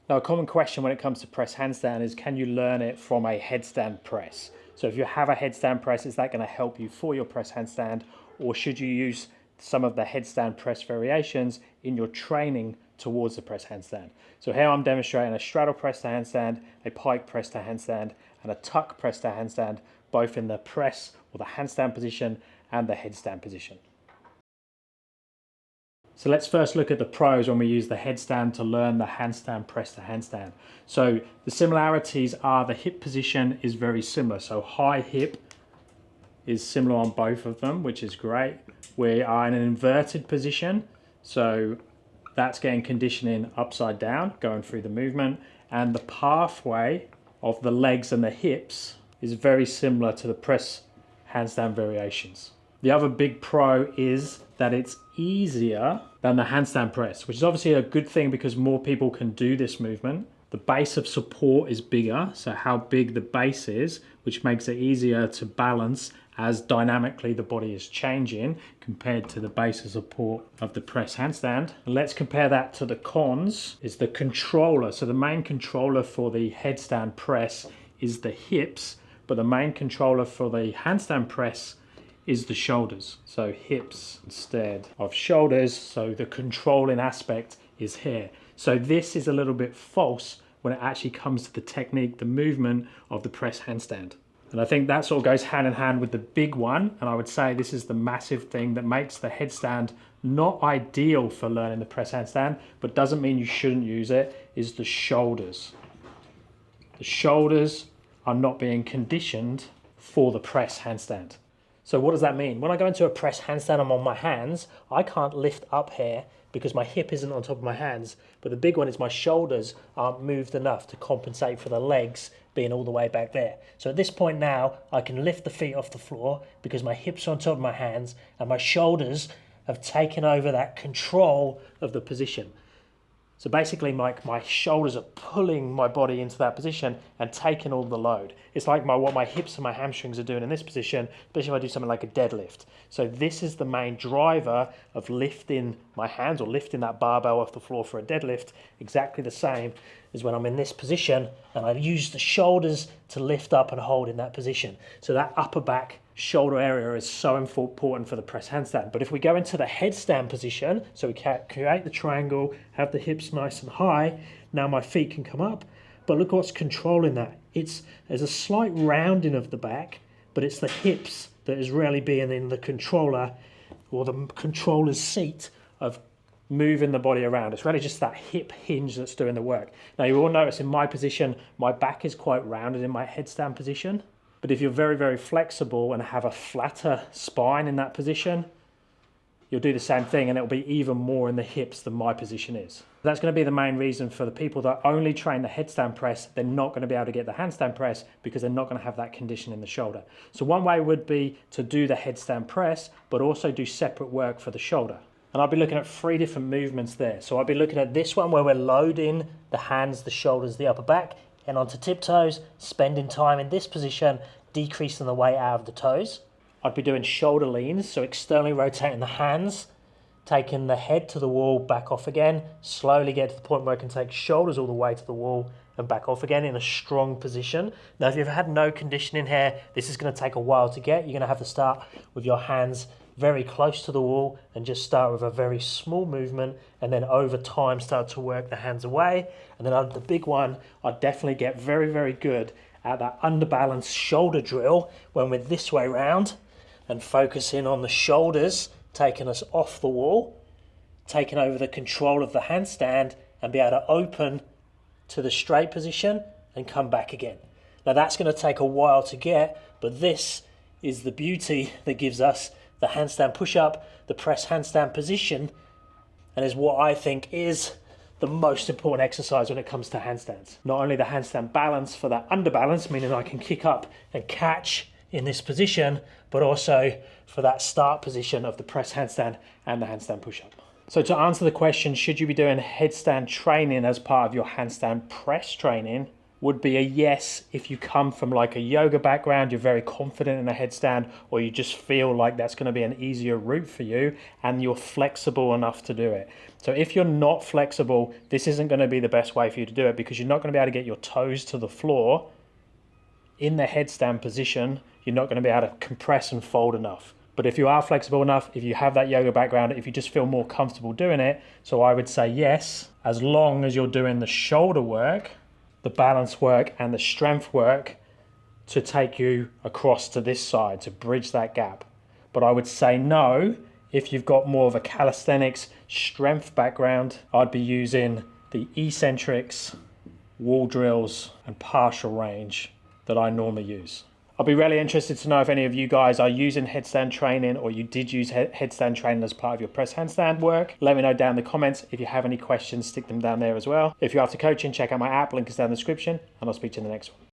Now, a common question when it comes to press handstand is, can you learn it from a headstand press? So if you have a headstand press, is that going to help you for your press handstand, or should you use some of the headstand press variations in your training towards the press handstand? So here I'm demonstrating a straddle press to handstand, a pike press to handstand, and a tuck press to handstand, both in the press or the handstand position and the headstand position. So let's first look at the pros when we use the headstand to learn the handstand press to handstand. So the similarities are the hip position is very similar. So high hip is similar on both of them, which is great. We are in an inverted position. So that's getting conditioning upside down, going through the movement. And the pathway of the legs and the hips is very similar to the press handstand variations. The other big pro is that it's easier than the handstand press, which is obviously a good thing because more people can do this movement. The base of support is bigger, so how big the base is, which makes it easier to balance as dynamically the body is changing compared to the base of support of the press handstand. And let's compare that to the cons, is the controller. So the main controller for the headstand press is the hips, but the main controller for the handstand press is the shoulders. So hips instead of shoulders, so the controlling aspect is here. So this is a little bit false when it actually comes to the technique, the movement of the press handstand. And I think that sort of goes hand in hand with the big one, and I would say this is the massive thing that makes the headstand not ideal for learning the press handstand, but doesn't mean you shouldn't use it, is the shoulders. The shoulders are not being conditioned for the press handstand. So what does that mean? When I go into a press handstand, I'm on my hands, I can't lift up here because my hip isn't on top of my hands. But the big one is my shoulders aren't moved enough to compensate for the legs being all the way back there. So at this point now, I can lift the feet off the floor because my hips are on top of my hands and my shoulders have taken over that control of the position. So basically my shoulders are pulling my body into that position and taking all the load. It's like what my hips and my hamstrings are doing in this position, especially if I do something like a deadlift. So this is the main driver of lifting my hands or lifting that barbell off the floor for a deadlift, exactly the same as when I'm in this position and I use the shoulders to lift up and hold in that position. So that upper back shoulder area is so important for the press handstand. But if we go into the headstand position, so we create the triangle, have the hips nice and high, now my feet can come up, but look what's controlling that. There's a slight rounding of the back, but it's the hips that is really being in the controller or the controller's seat of moving the body around. It's really just that hip hinge that's doing the work. Now you will notice in my position, my back is quite rounded in my headstand position. But if you're very, very flexible and have a flatter spine in that position, you'll do the same thing and it'll be even more in the hips than my position is. That's going to be the main reason for the people that only train the headstand press, they're not going to be able to get the handstand press because they're not going to have that condition in the shoulder. So one way would be to do the headstand press, but also do separate work for the shoulder. And I'll be looking at 3 different movements there. So I'll be looking at this one where we're loading the hands, the shoulders, the upper back, and onto tiptoes, spending time in this position, decreasing the weight out of the toes. I'd be doing shoulder leans, so externally rotating the hands, taking the head to the wall, back off again, slowly get to the point where I can take shoulders all the way to the wall and back off again in a strong position. Now, if you've had no conditioning here, this is going to take a while to get. You're going to have to start with your hands very close to the wall and just start with a very small movement and then over time start to work the hands away. And then the big one, I'd definitely get very, very good at that underbalanced shoulder drill when we're this way round and focusing on the shoulders, taking us off the wall, taking over the control of the handstand and be able to open to the straight position and come back again. Now that's going to take a while to get, but this is the beauty that gives us the handstand push-up, the press handstand position, and is what I think is the most important exercise when it comes to handstands. Not only the handstand balance for that underbalance, meaning I can kick up and catch in this position, but also for that start position of the press handstand and the handstand push-up. So to answer the question, should you be doing headstand training as part of your handstand press training? would be a yes if you come from like a yoga background, you're very confident in a headstand, or you just feel like that's going to be an easier route for you and you're flexible enough to do it. So if you're not flexible, this isn't going to be the best way for you to do it, because you're not going to be able to get your toes to the floor in the headstand position. You're not going to be able to compress and fold enough. But if you are flexible enough, if you have that yoga background, if you just feel more comfortable doing it, so I would say yes, as long as you're doing the shoulder work, the balance work and the strength work to take you across to this side, to bridge that gap. But I would say no if you've got more of a calisthenics strength background. I'd be using the eccentrics, wall drills and partial range that I normally use. I'll be really interested to know if any of you guys are using headstand training, or you did use headstand training as part of your press handstand work. Let me know down in the comments. If you have any questions, stick them down there as well. If you're after coaching, check out my app, link is down in the description, and I'll speak to you in the next one.